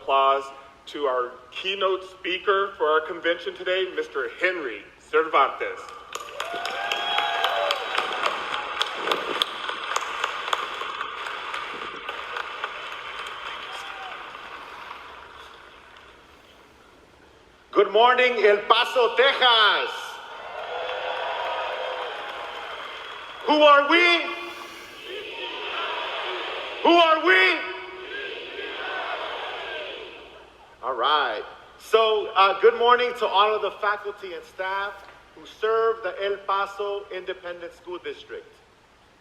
applause to our keynote speaker for our convention today, Mr. Henry Cervantes. Good morning, El Paso, Texas. Who are we? Who are we? All right. So, good morning to all of the faculty and staff who serve the El Paso Independent School District.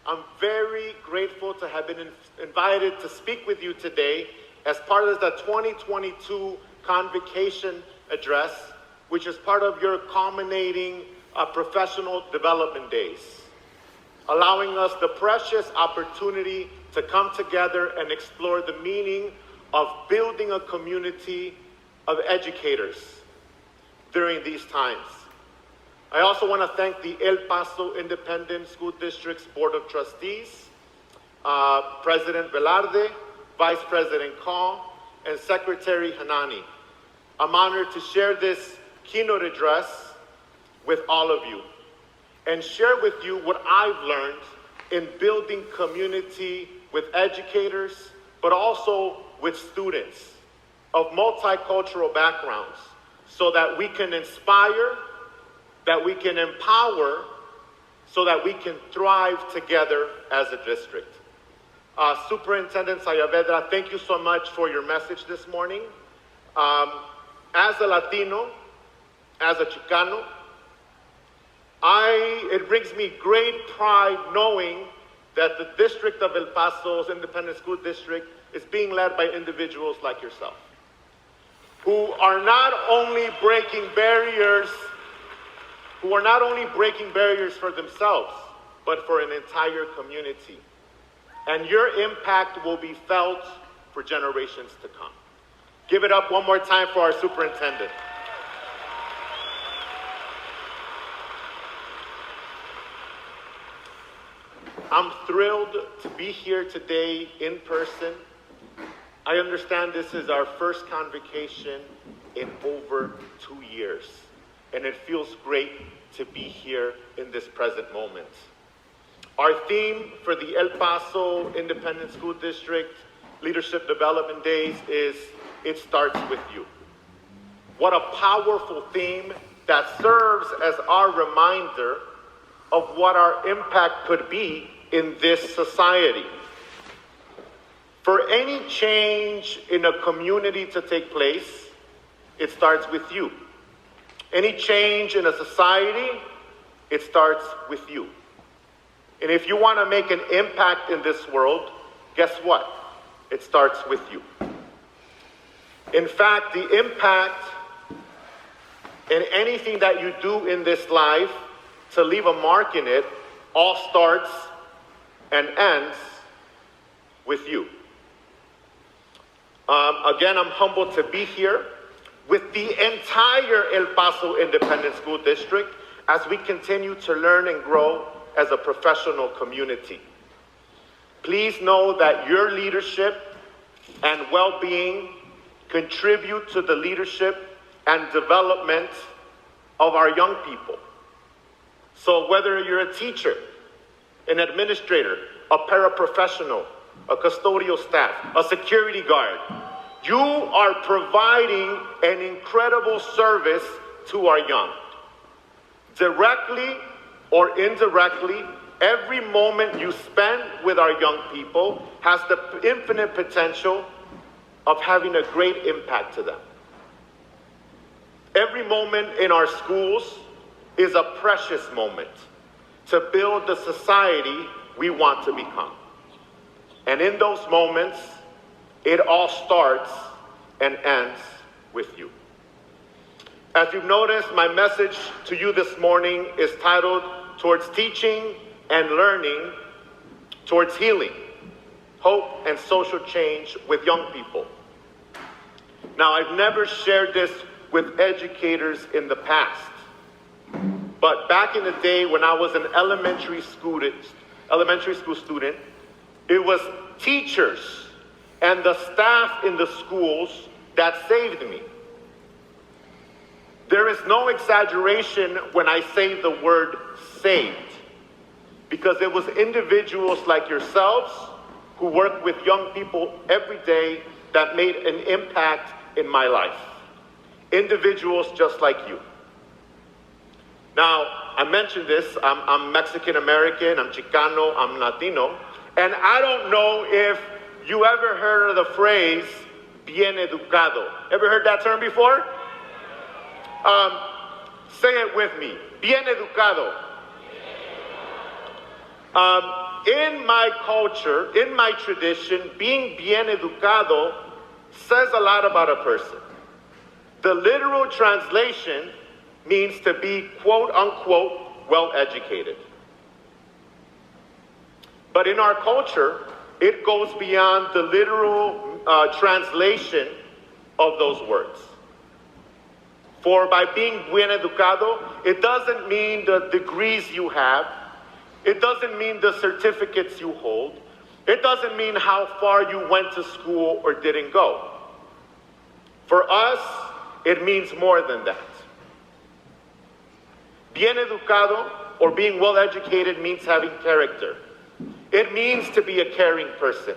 I'm very grateful to have been invited to speak with you today as part of the 2022 Convocation address, which is part of your culminating professional development days, allowing us the precious opportunity to come together and explore the meaning of building a community of educators during these times. I also want to thank the El Paso Independent School District's Board of Trustees, President Velarde, Vice President Call, and Secretary Hanani. I'm honored to share this keynote address with all of you and share with you what I've learned in building community with educators, but also with students of multicultural backgrounds so that we can inspire, that we can empower, so that we can thrive together as a district. Superintendent Saavedra, thank you so much for your message this morning. As a Latino, as a Chicano, it brings me great pride knowing that the District of El Paso's Independent School District is being led by individuals like yourself, who are not only breaking barriers for themselves, but for an entire community. And your impact will be felt for generations to come. Give it up one more time for our superintendent. I'm thrilled to be here today in person. I understand this is our first convocation in over 2 years, and it feels great to be here in this present moment. Our theme for the El Paso Independent School District Leadership Development Days is "It Starts With You." What a powerful theme that serves as our reminder of what our impact could be in this society. For any change in a community to take place, it starts with you. Any change in a society, it starts with you. And if you want to make an impact in this world, guess what? It starts with you. In fact, the impact in anything that you do in this life to leave a mark in it all starts and ends with you. Again, I'm humbled to be here with the entire El Paso Independent School District as we continue to learn and grow as a professional community. Please know that your leadership and well-being contribute to the leadership and development of our young people. So whether you're a teacher, an administrator, a paraprofessional, a custodial staff, a security guard, you are providing an incredible service to our young. Directly or indirectly, every moment you spend with our young people has the infinite potential of having a great impact to them. Every moment in our schools is a precious moment to build the society we want to become. And in those moments, it all starts and ends with you. As you've noticed, my message to you this morning is titled "Towards Teaching and Learning, Towards Healing, Hope and Social Change with Young People." Now, I've never shared this with educators in the past, but back in the day when I was an elementary school student, it was teachers and the staff in the schools that saved me. There is no exaggeration when I say the word saved, because it was individuals like yourselves who work with young people every day that made an impact in my life. Individuals just like you. Now, I mentioned this, I'm Mexican American, I'm Chicano, I'm Latino, and I don't know if you ever heard of the phrase, bien educado. Ever heard that term before? Say it with me, bien educado. In my culture, in my tradition, being bien educado says a lot about a person. The literal translation means to be, quote unquote, well educated. But in our culture, it goes beyond the literal translation of those words. For by being bien educado, it doesn't mean the degrees you have. It doesn't mean the certificates you hold. It doesn't mean how far you went to school or didn't go. For us, it means more than that. Bien educado, or being well educated, means having character. It means to be a caring person.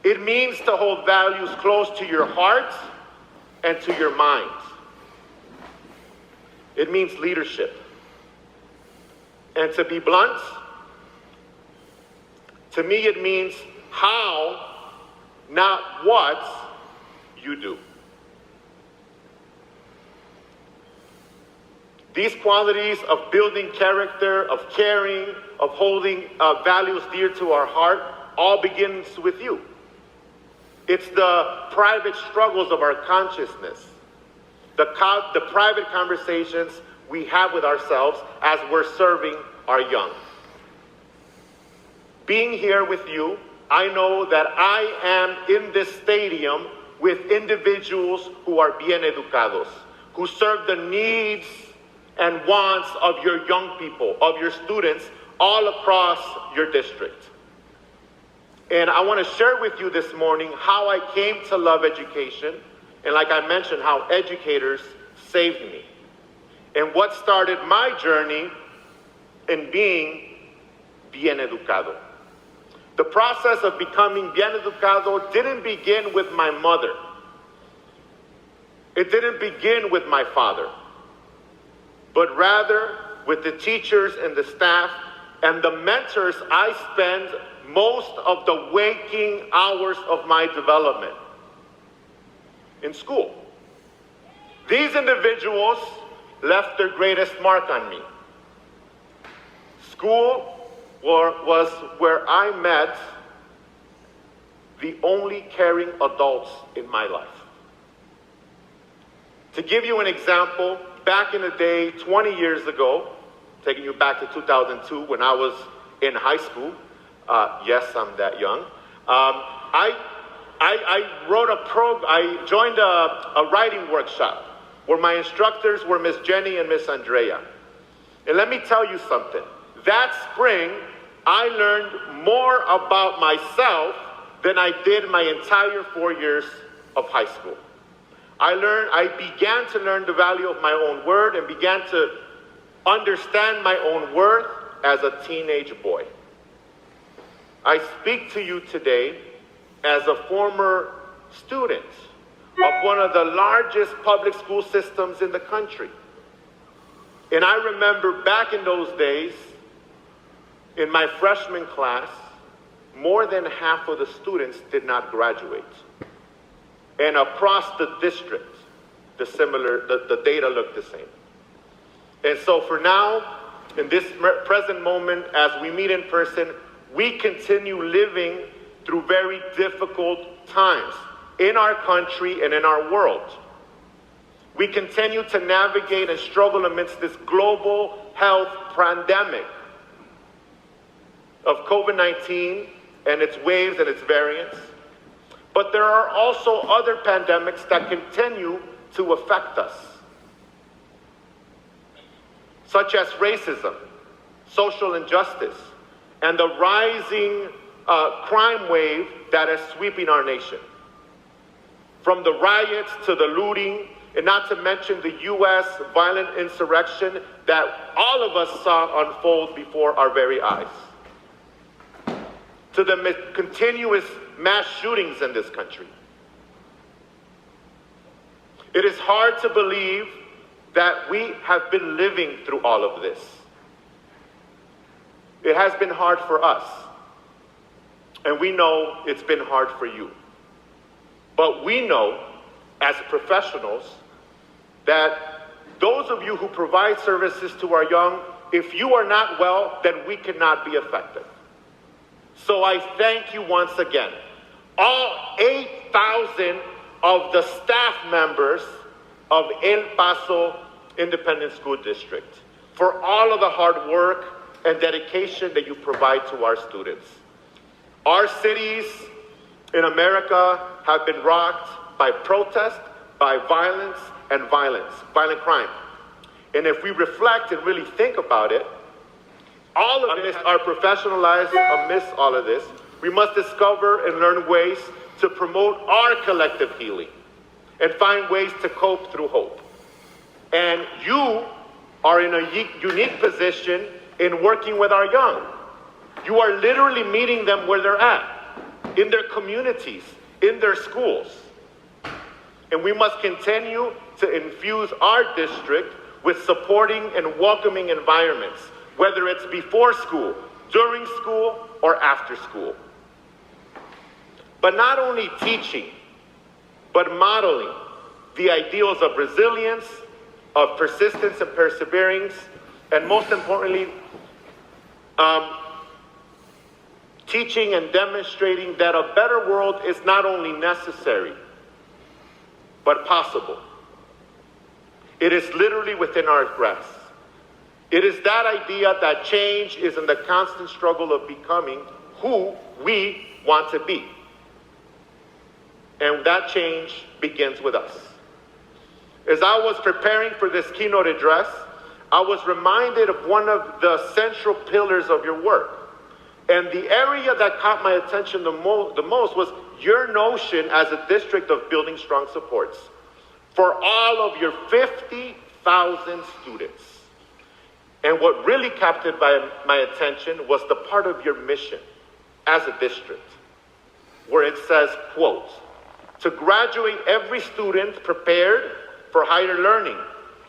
It means to hold values close to your heart and to your mind. It means leadership. And to be blunt, to me it means how, not what, you do. These qualities of building character, of caring, of holding values dear to our heart, all begins with you. It's the private struggles of our consciousness, the private conversations we have with ourselves as we're serving our young. Being here with you, I know that I am in this stadium with individuals who are bien educados, who serve the needs and wants of your young people, of your students, all across your district. And I want to share with you this morning how I came to love education, and like I mentioned, how educators saved me, and what started my journey in being bien educado. The process of becoming bien educado didn't begin with my mother. It didn't begin with my father, but rather with the teachers and the staff and the mentors I spend most of the waking hours of my development in school. These individuals left their greatest mark on me. School was where I met the only caring adults in my life. To give you an example, back in the day, 20 years ago, taking you back to 2002 when I was in high school, yes, I'm that young, I joined a writing workshop where my instructors were Miss Jenny and Miss Andrea. And let me tell you something. That spring, I learned more about myself than I did my entire 4 years of high school. I began to learn the value of my own word and began to understand my own worth as a teenage boy. I speak to you today as a former student of one of the largest public school systems in the country. And I remember back in those days, in my freshman class, more than half of the students did not graduate. And across the district, the data looked the same. And so for now, in this present moment, as we meet in person, we continue living through very difficult times in our country and in our world. We continue to navigate and struggle amidst this global health pandemic of COVID-19 and its waves and its variants. But there are also other pandemics that continue to affect us, such as racism, social injustice, and the rising crime wave that is sweeping our nation. from the riots to the looting, and not to mention the U.S. violent insurrection that all of us saw unfold before our very eyes, to the continuous mass shootings in this country. It is hard to believe that we have been living through all of this. It has been hard for us, and we know it's been hard for you. But we know, as professionals, that those of you who provide services to our young, if you are not well, then we cannot be effective. So I thank you once again, all 8,000 of the staff members of El Paso Independent School District, for all of the hard work and dedication that you provide to our students. Our cities in America have been rocked by protest, by violence, and violent crime. And if we reflect and really think about it, all of this, our professionalized amidst all of this, we must discover and learn ways to promote our collective healing and find ways to cope through hope. And you are in a unique position in working with our young. You are literally meeting them where they're at, in their communities, in their schools. And we must continue to infuse our district with supporting and welcoming environments, whether it's before school, during school, or after school. But not only teaching, but modeling the ideals of resilience, of persistence and perseverance, and most importantly, teaching and demonstrating that a better world is not only necessary, but possible. It is literally within our grasp. It is that idea that change is in the constant struggle of becoming who we want to be. And that change begins with us. As I was preparing for this keynote address, I was reminded of one of the central pillars of your work. And the area that caught my attention the most was your notion as a district of building strong supports for all of your 50,000 students. And what really captured my attention was the part of your mission as a district, where it says, quote, to graduate every student prepared for higher learning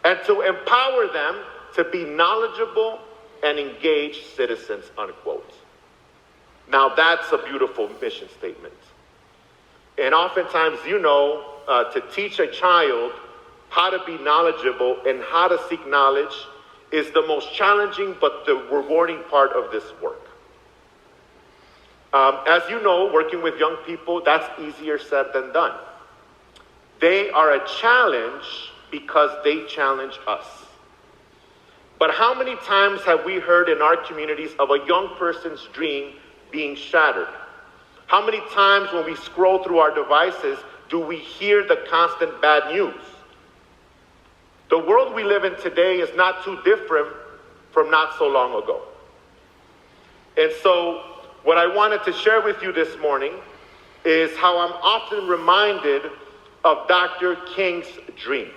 and to empower them to be knowledgeable and engaged citizens, unquote. Now that's a beautiful mission statement. And oftentimes, to teach a child how to be knowledgeable and how to seek knowledge is the most challenging but the rewarding part of this work. As you know, working with young people, that's easier said than done. They are a challenge because they challenge us. But how many times have we heard in our communities of a young person's dream being shattered? How many times when we scroll through our devices do we hear the constant bad news? The world we live in today is not too different from not so long ago. And so what I wanted to share with you this morning is how I'm often reminded of Dr. King's dream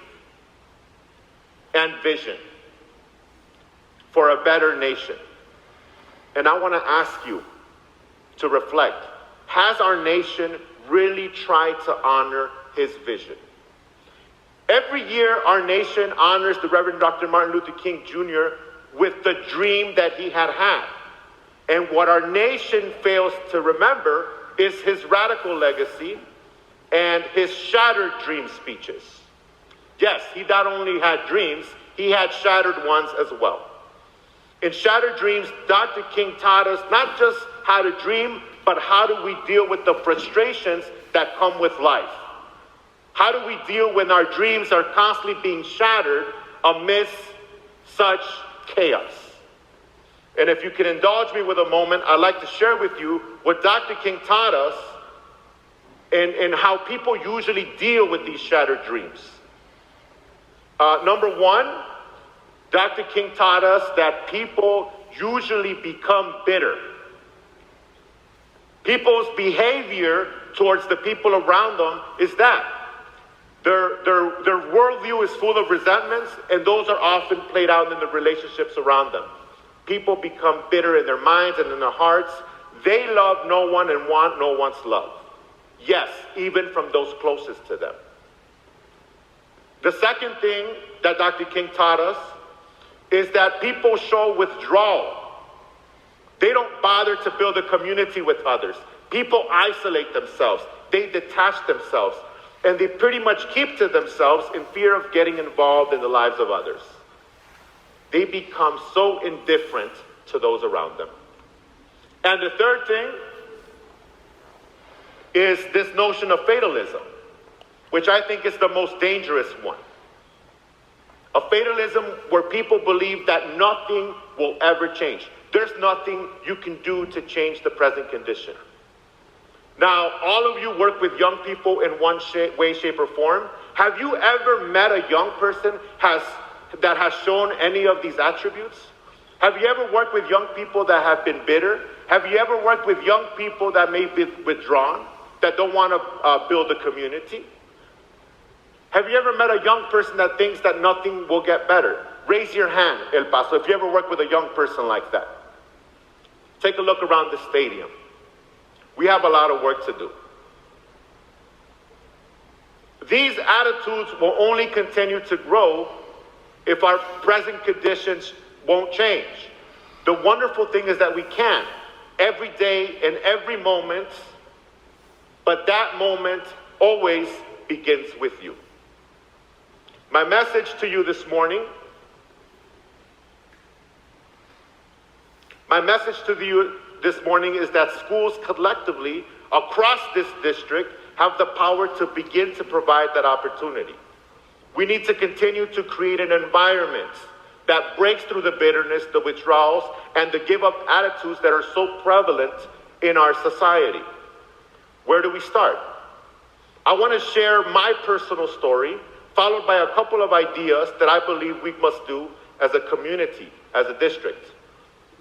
and vision for a better nation. And I want to ask you to reflect. Has our nation really tried to honor his vision? Every year, our nation honors the Reverend Dr. Martin Luther King Jr. with the dream that he had had. And what our nation fails to remember is his radical legacy and his shattered dream speeches. Yes, he not only had dreams, he had shattered ones as well. In Shattered Dreams, Dr. King taught us not just how to dream, but how do we deal with the frustrations that come with life? How do we deal when our dreams are constantly being shattered amidst such chaos? And if you can indulge me with a moment, I'd like to share with you what Dr. King taught us and how people usually deal with these shattered dreams. Number one, Dr. King taught us that people usually become bitter. People's behavior towards the people around them is that Their worldview is full of resentments, and those are often played out in the relationships around them. People become bitter in their minds and in their hearts. They love no one and want no one's love. Yes, even from those closest to them. The second thing that Dr. King taught us is that people show withdrawal. They don't bother to build a community with others. People isolate themselves. They detach themselves. And they pretty much keep to themselves in fear of getting involved in the lives of others. They become so indifferent to those around them. And the third thing is this notion of fatalism, which I think is the most dangerous one. A fatalism where people believe that nothing will ever change. There's nothing you can do to change the present condition. Now, all of you work with young people in one way, shape, or form. Have you ever met a young person that has shown any of these attributes? Have you ever worked with young people that have been bitter? Have you ever worked with young people that may be withdrawn, that don't want to build a community? Have you ever met a young person that thinks that nothing will get better? Raise your hand, El Paso, if you ever work with a young person like that. Take a look around the stadium. We have a lot of work to do. These attitudes will only continue to grow if our present conditions won't change. The wonderful thing is that we can, every day and every moment, but that moment always begins with you. My message to you this morning, is that schools collectively across this district have the power to begin to provide that opportunity. We need to continue to create an environment that breaks through the bitterness, the withdrawals, and the give-up attitudes that are so prevalent in our society. Where do we start? I want to share my personal story, followed by a couple of ideas that I believe we must do as a community, as a district.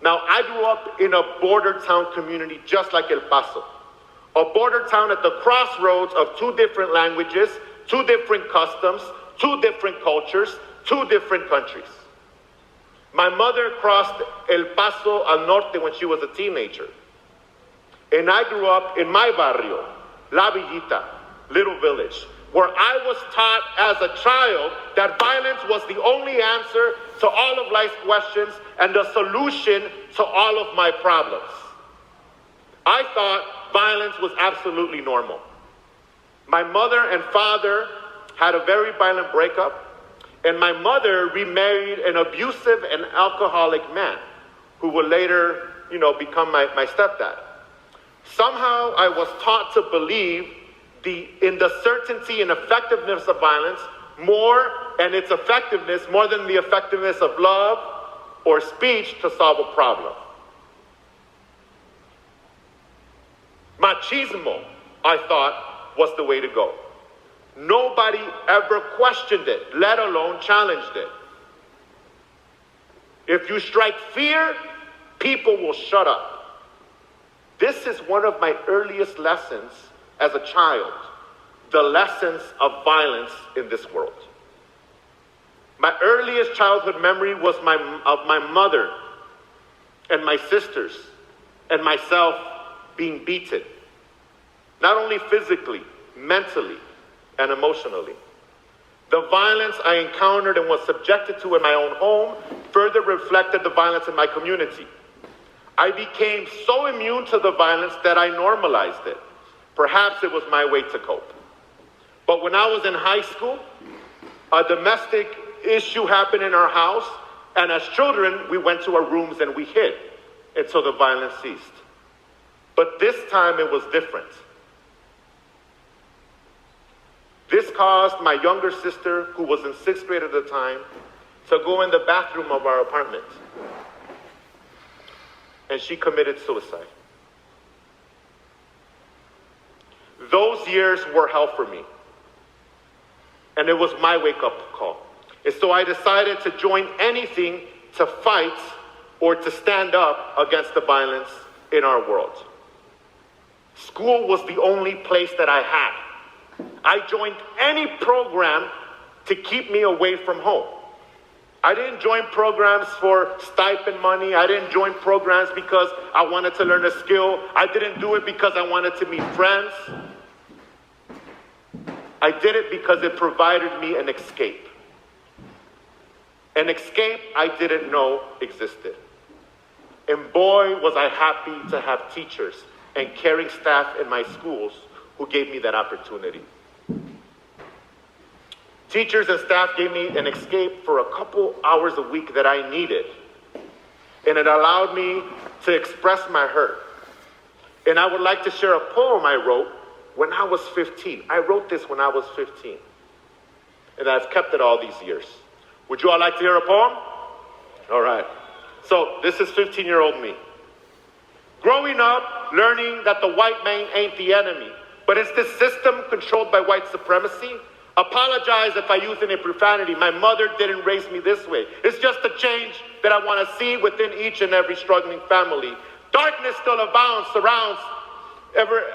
Now, I grew up in a border town community just like El Paso. A border town at the crossroads of two different languages, two different customs, two different cultures, two different countries. My mother crossed El Paso al Norte when she was a teenager. And I grew up in my barrio, La Villita, little village, where I was taught as a child that violence was the only answer to all of life's questions and the solution to all of my problems. I thought violence was absolutely normal. My mother and father had a very violent breakup, and my mother remarried an abusive and alcoholic man who would later, become my stepdad. Somehow I was taught to believe in the certainty and effectiveness of violence and its effectiveness more than the effectiveness of love or speech to solve a problem. Machismo, I thought, was the way to go. Nobody ever questioned it, let alone challenged it. If you strike fear, people will shut up. This is one of my earliest lessons as a child, the lessons of violence in this world. My earliest childhood memory was of my mother and my sisters and myself being beaten, not only physically, mentally, and emotionally. The violence I encountered and was subjected to in my own home further reflected the violence in my community. I became so immune to the violence that I normalized it. Perhaps it was my way to cope. But when I was in high school, a domestic issue happened in our house, and as children, we went to our rooms and we hid until the violence ceased. But this time it was different. This caused my younger sister, who was in 6th grade at the time, to go in the bathroom of our apartment. And she committed suicide. Those years were hell for me. And it was my wake-up call. And so I decided to join anything to fight or to stand up against the violence in our world. School was the only place that I had. I joined any program to keep me away from home. I didn't join programs for stipend money. I didn't join programs because I wanted to learn a skill. I didn't do it because I wanted to meet friends. I did it because it provided me an escape. An escape I didn't know existed. And boy, was I happy to have teachers and caring staff in my schools who gave me that opportunity. Teachers and staff gave me an escape for a couple hours a week that I needed. And it allowed me to express my hurt. And I would like to share a poem I wrote when I was 15. I wrote this when I was 15. And I've kept it all these years. Would you all like to hear a poem? All right. So this is 15-year-old me. Growing up, learning that the white man ain't the enemy, but it's this system controlled by white supremacy. Apologize if I use any profanity. My mother didn't raise me this way. It's just a change that I want to see within each and every struggling family. Darkness still abounds, surrounds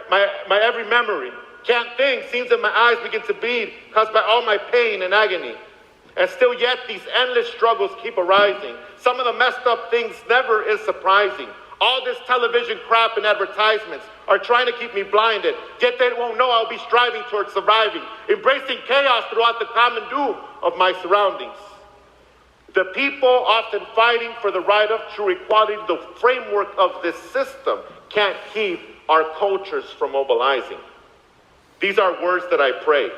my every memory. Can't think, scenes in my eyes begin to bleed, caused by all my pain and agony. And still yet these endless struggles keep arising. Some of the messed up things never is surprising. All this television crap and advertisements are trying to keep me blinded, yet they won't know I'll be striving towards surviving, embracing chaos throughout the common doom of my surroundings. The people often fighting for the right of true equality, the framework of this system can't keep our cultures from mobilizing. These are words that I pray.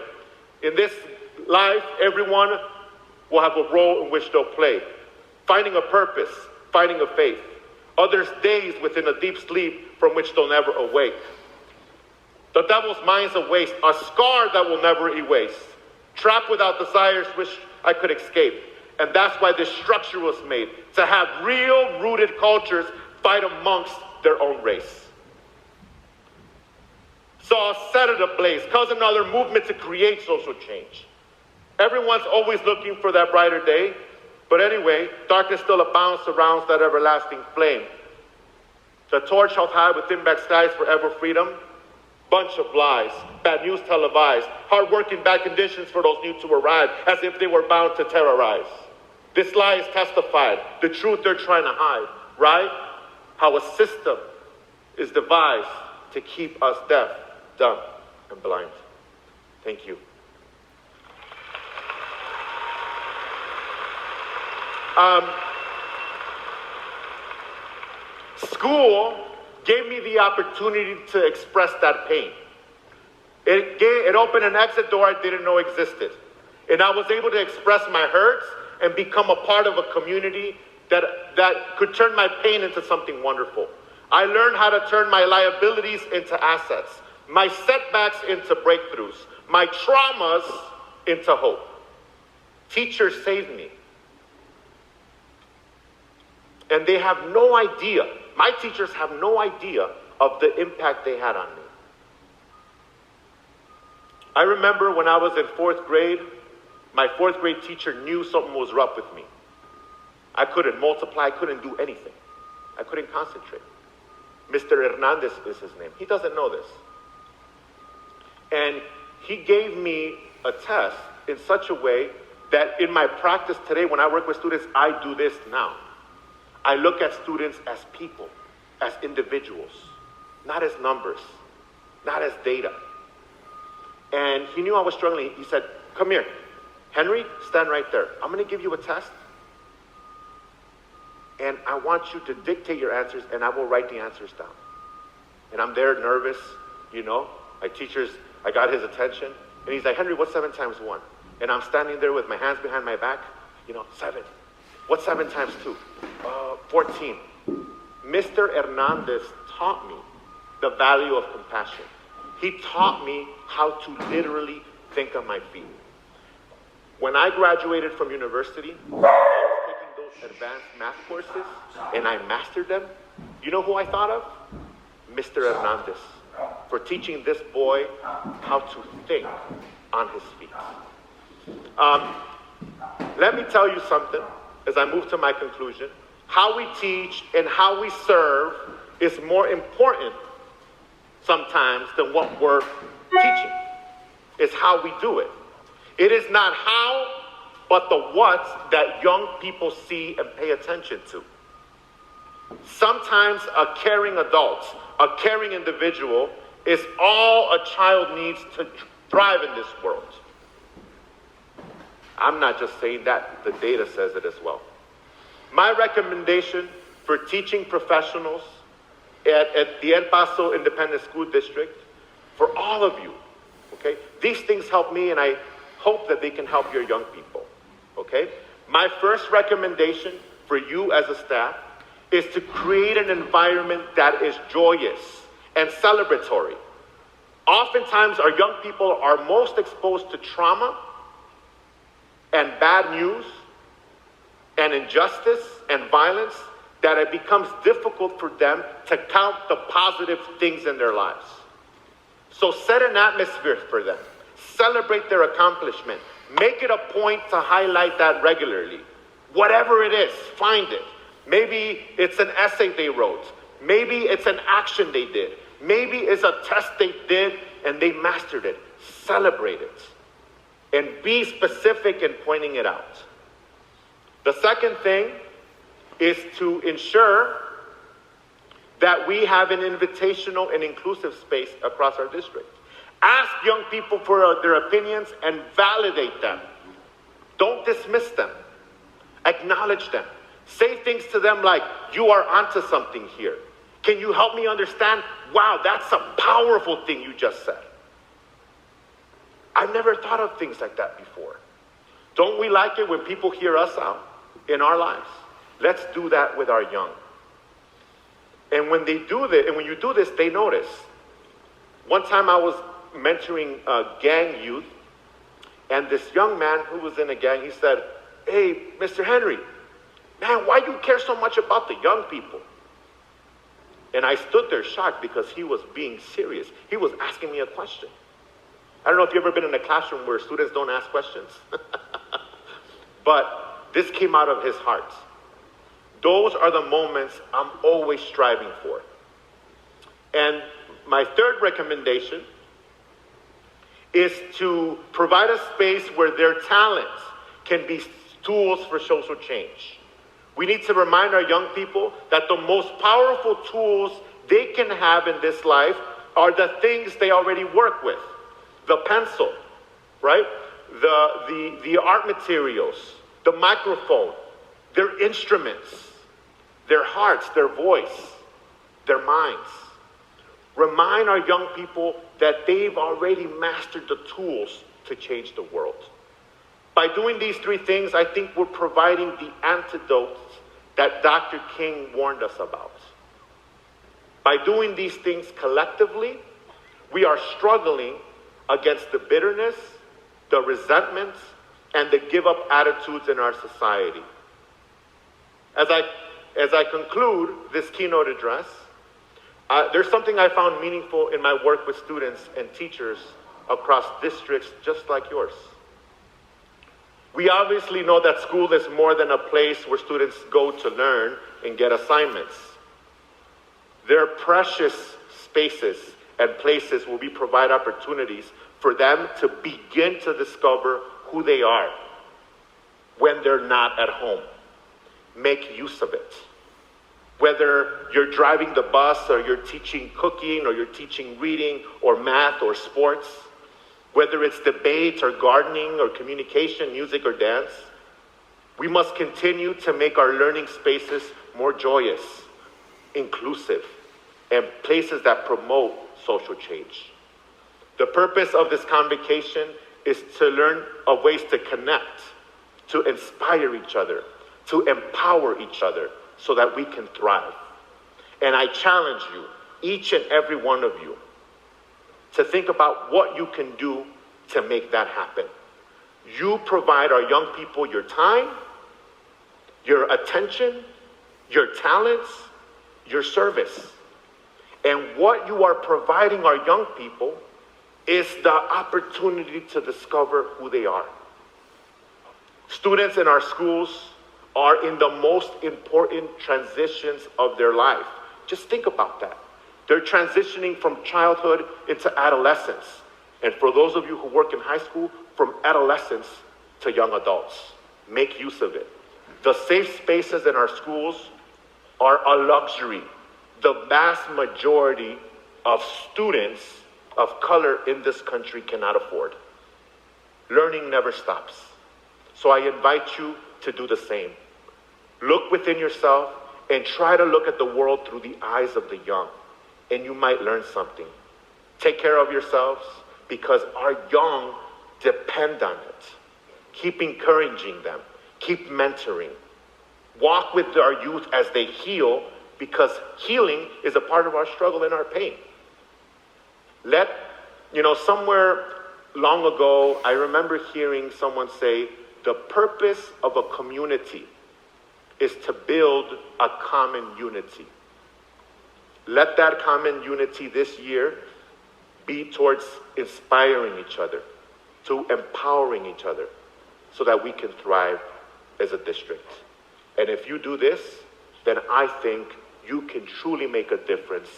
In this life, everyone will have a role in which they'll play, finding a purpose, finding a faith. Others dazed within a deep sleep from which they'll never awake. The devil's mind's a waste, a scar that will never erase. Trapped without desires which I could escape. And that's why this structure was made, to have real rooted cultures fight amongst their own race. So I'll set it ablaze, cause another movement to create social change. Everyone's always looking for that brighter day. But anyway, darkness still abounds, surrounds that everlasting flame. The torch held high within back skies forever freedom. Bunch of lies, bad news televised, hard-working bad conditions for those new to arrive, as if they were bound to terrorize. This lie is testified, the truth they're trying to hide, right? How a system is devised to keep us deaf, dumb, and blind. Thank you. School gave me the opportunity to express that pain. It opened an exit door I didn't know existed. And I was able to express my hurts and become a part of a community that could turn my pain into something wonderful. I learned how to turn my liabilities into assets, my setbacks into breakthroughs, my traumas into hope. Teachers saved me. And they have no idea, my teachers have no idea of the impact they had on me. I remember when I was in 4th grade, my 4th grade teacher knew something was rough with me. I couldn't multiply, I couldn't do anything. I couldn't concentrate. Mr. Hernandez is his name. He doesn't know this. And he gave me a test in such a way that in my practice today, when I work with students, I do this now. I look at students as people, as individuals, not as numbers, not as data. And he knew I was struggling. He said, come here. Henry, stand right there. I'm going to give you a test. And I want you to dictate your answers, and I will write the answers down. And I'm there nervous, you know. My teachers, I got his attention. And he's like, Henry, what's 7 times 1? And I'm standing there with my hands behind my back. 7. What's 7 times 2? 14. Mr. Hernandez taught me the value of compassion. He taught me how to literally think on my feet. When I graduated from university, I was taking those advanced math courses, and I mastered them. You know who I thought of? Mr. Hernandez, for teaching this boy how to think on his feet. Let me tell you something as I move to my conclusion. How we teach and how we serve is more important sometimes than what we're teaching. is how we do it. It is not how, but the what that young people see and pay attention to. Sometimes a caring adult, a caring individual, is all a child needs to thrive in this world. I'm not just saying that, the data says it as well. My recommendation for teaching professionals at the El Paso Independent School District, for all of you, okay? These things help me, and I hope that they can help your young people, okay? My first recommendation for you as a staff is to create an environment that is joyous and celebratory. Oftentimes, our young people are most exposed to trauma and bad news and injustice and violence that it becomes difficult for them to count the positive things in their lives. So set an atmosphere for them. Celebrate their accomplishment. Make it a point to highlight that regularly. Whatever it is, find it. Maybe it's an essay they wrote. Maybe it's an action they did. Maybe it's a test they did and they mastered it. Celebrate it. And be specific in pointing it out. The second thing is to ensure that we have an invitational and inclusive space across our district. Ask young people for their opinions and validate them. Don't dismiss them. Acknowledge them. Say things to them like, you are onto something here. Can you help me understand? Wow, that's a powerful thing you just said. I've never thought of things like that before. Don't we like it when people hear us out in our lives? Let's do that with our young. And when they do this, and when you do this, they notice. One time I was mentoring gang youth, and this young man who was in a gang, he said, hey, Mr. Henry, man, why do you care so much about the young people? And I stood there shocked because he was being serious. He was asking me a question. I don't know if you've ever been in a classroom where students don't ask questions. But this came out of his heart. Those are the moments I'm always striving for. And my third recommendation is to provide a space where their talents can be tools for social change. We need to remind our young people that the most powerful tools they can have in this life are the things they already work with. The pencil, right? The art materials, the microphone, their instruments, their hearts, their voice, their minds. Remind our young people that they've already mastered the tools to change the world. By doing these three things, I think we're providing the antidotes that Dr. King warned us about. By doing these things collectively, we are struggling against the bitterness, the resentments, and the give-up attitudes in our society. As I conclude this keynote address, there's something I found meaningful in my work with students and teachers across districts just like yours. We obviously know that school is more than a place where students go to learn and get assignments. They're precious spaces and places where we provide opportunities for them to begin to discover who they are when they're not at home. Make use of it. Whether you're driving the bus or you're teaching cooking or you're teaching reading or math or sports, whether it's debate or gardening or communication, music or dance, we must continue to make our learning spaces more joyous, inclusive, and places that promote social change. The purpose of this convocation is to learn of ways to connect, to inspire each other, to empower each other so that we can thrive. And I challenge you, each and every one of you, to think about what you can do to make that happen. You provide our young people your time, your attention, your talents, your service. And what you are providing our young people is the opportunity to discover who they are. Students in our schools are in the most important transitions of their life. Just think about that. They're transitioning from childhood into adolescence, And for those of you who work in high school, from adolescents to young adults, make use of it. The safe spaces in our schools are a luxury. The vast majority of students of color in this country cannot afford. Learning never stops. So I invite you to do the same. Look within yourself and try to look at the world through the eyes of the young, and you might learn something. Take care of yourselves because our young depend on it. Keep encouraging them. Keep mentoring. Walk with our youth as they heal, because healing is a part of our struggle and our pain. Somewhere long ago, I remember hearing someone say, the purpose of a community is to build a common unity. Let that common unity this year be towards inspiring each other, to empowering each other, so that we can thrive as a district. And if you do this, then I think you can truly make a difference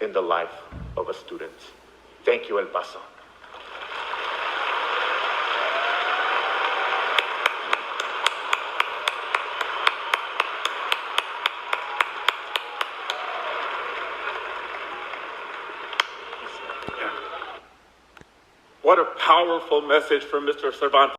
in the life of a student. Thank you, El Paso. What a powerful message from Mr. Cervantes.